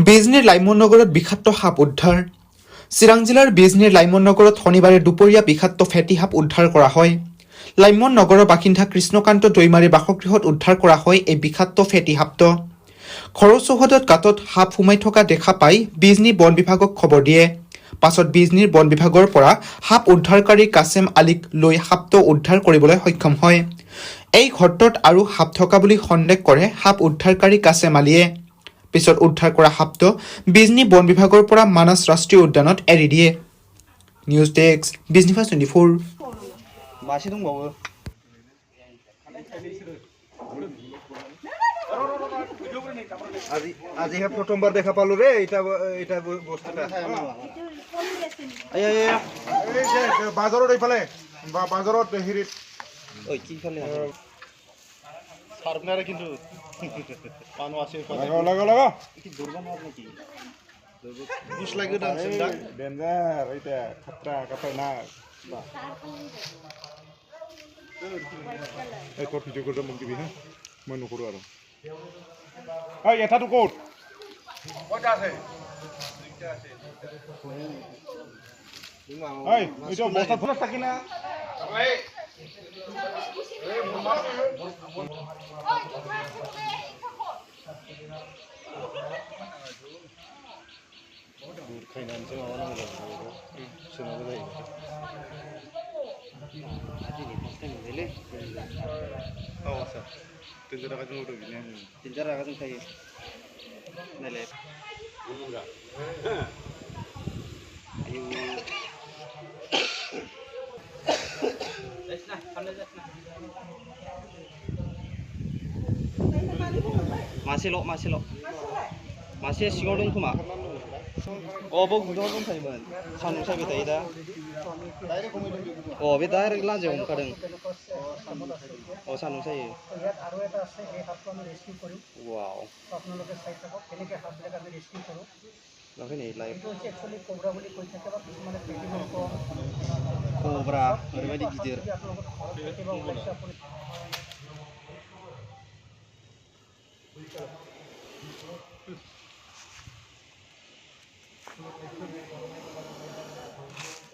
বিজনীৰ লাইমনগৰত বিষাক্ত সাপ উদ্ধাৰ। চিৰাং জিলাৰ বিজনীৰ লাইমনগৰত শনিবাৰে দুপৰীয়া বিষাক্ত ফেটি সাপ উদ্ধাৰ কৰা হয়। লাইমনগৰৰ বাসিন্দা কৃষ্ণকান্ত দৈমাৰীৰ বাসগৃহত উদ্ধাৰ কৰা হয় এই বিষাক্ত ফেটি সাপটো। ঘৰৰ চৌহদত গাঁতত সাপ সোমাই থকা দেখা পাই বিজনী বন বিভাগক খবৰ দিয়ে। পাছত বিজনীৰ বন বিভাগৰ পৰা সাপ উদ্ধাৰকাৰী কাছেম আলীক লৈ সাপটো উদ্ধাৰ কৰিবলৈ সক্ষম হয়। এই ঘৰটোত আৰু সাপ থকা বুলি সন্দেহ কৰে সাপ উদ্ধাৰকাৰী কাছেম আলীয়ে। পিছত উদ্ধাৰ কৰা সাপটো বিজনী বন বিভাগৰ পৰা মানস ৰাষ্ট্ৰীয় উদ্যানত এৰি দিয়ে। News desk Bijni first 24। মাছি দंबावो আজিহে প্ৰথমবাৰ দেখা পালো ৰে এটা বস্তুটা বাজাৰত এইফালে বাজাৰত হেৰিত সারনারে কিন্তু পানো আছে লাগা কি দুর্গম হবে নাকি বুশ লাগে না সেটা ডেঞ্জার এটা খাতরা না এই কোট ভিডিও করতে মুখ দিবি হ্যাঁ মই নকৰো আৰু এই এটাটো কোট কয়টা আছে দুইটা আছে এই এটা বস্তা ধরে থাকি না এই 마실로 마시에 시골은 그만 어버 구동을 좀 타이면 산우사비 다이다 বে ডাইরেক্ট লাজে ওমকারং সানুসাই ইয়াত আৰু এটা আছে এই হাতটো আমি ৰেস্কিউ কৰিম ওয়াও আপোনালোকে চাই থাকক কেনেকৈ হাতবিলাক আমি ৰেস্কিউ কৰোঁ লখেনি লাইভ এইটো হৈছে একচুৱেলি কোব্ৰা বুলি কৈ থাকে বা কিছুমানে পেটি বুলি কয় কোব্ৰা ওৰবাদি গিদিৰ আপোনালোকৰ ঘৰত কেতিয়াবা ওলাইছে আপুনি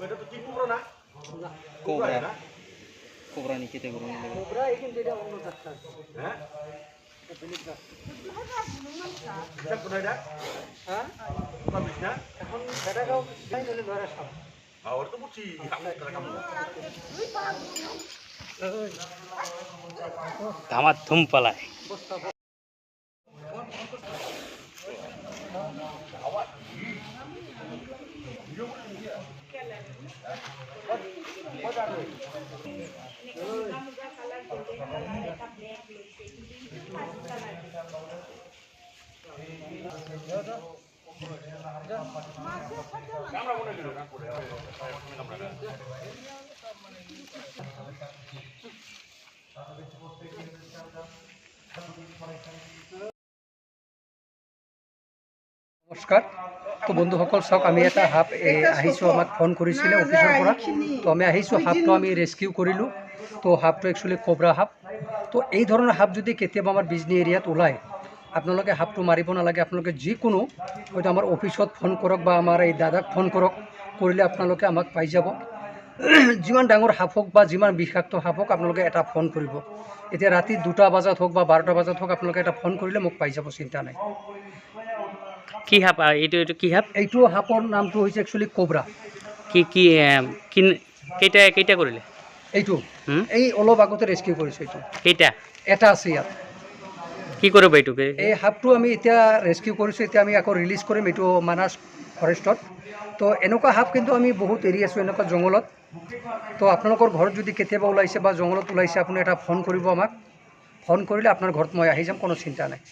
এটা তো কি পুরো না কোব্রা নি কেটে করুন কোব্রা এইখান যেটা অন্য জাতটা হ্যাঁ এটা বেলেগ জাত এটা কোথায় এটা হ্যাঁ পাবলিক না এখন বেটাগাঁও যাই নলে ধরে সব আর তো বুঝছি কাম ধামাত ধুম পালায় নমস্কাৰ তো বন্ধুসকল চাওক আমি এটা সাপ আহিছোঁ আমাক ফোন কৰিছিলে অফিচৰ পৰা তো আমি আহিছোঁ সাপটো আমি ৰেস্কিউ কৰিলোঁ তো সাপটো একচুৱেলি কোব্ৰা সাপ তো এই ধৰণৰ সাপ যদি কেতিয়াবা আমাৰ বিজনী এৰিয়াত ওলায় আপোনালোকে সাপটো মাৰিব নালাগে আপোনালোকে যিকোনো হয়তো আমাৰ অফিচত ফোন কৰক বা আমাৰ এই দাদাক ফোন কৰক কৰিলে আপোনালোকে আমাক পাই যাব যিমান ডাঙৰ সাপ হওক বা যিমান বিষাক্ত সাপ হওক আপোনালোকে এটা ফোন কৰিব এতিয়া ৰাতি 2টা বজাত হওক বা 12টা বজাত হওক আপোনালোকে এটা ফোন কৰিলে মোক পাই যাব চিন্তা নাই কি সাপ এইটো কি সাপ এইটো সাপৰ নামটো হৈছে একচুৱেলি কোব্ৰা কি কি কেইটা কৰিলে এইটো এই অলপ আগতে ৰেস্কিউ কৰিছোঁ এইটো কেইটা এটা আছে ইয়াত কি কৰিব এইটোকে এই সাপটো আমি এতিয়া ৰেস্কিউ কৰিছোঁ এতিয়া আমি আকৌ ৰিলিজ কৰিম এইটো মানাস ফৰেষ্টত তো এনেকুৱা সাপ কিন্তু আমি বহুত এৰি আছোঁ এনেকুৱা জংঘলত তো আপোনালোকৰ ঘৰত যদি কেতিয়াবা ওলাইছে বা জংঘলত ওলাইছে আপুনি এটা ফোন কৰিব আমাক ফোন কৰিলে আপোনাৰ ঘৰত মই আহি যাম কোনো চিন্তা নাই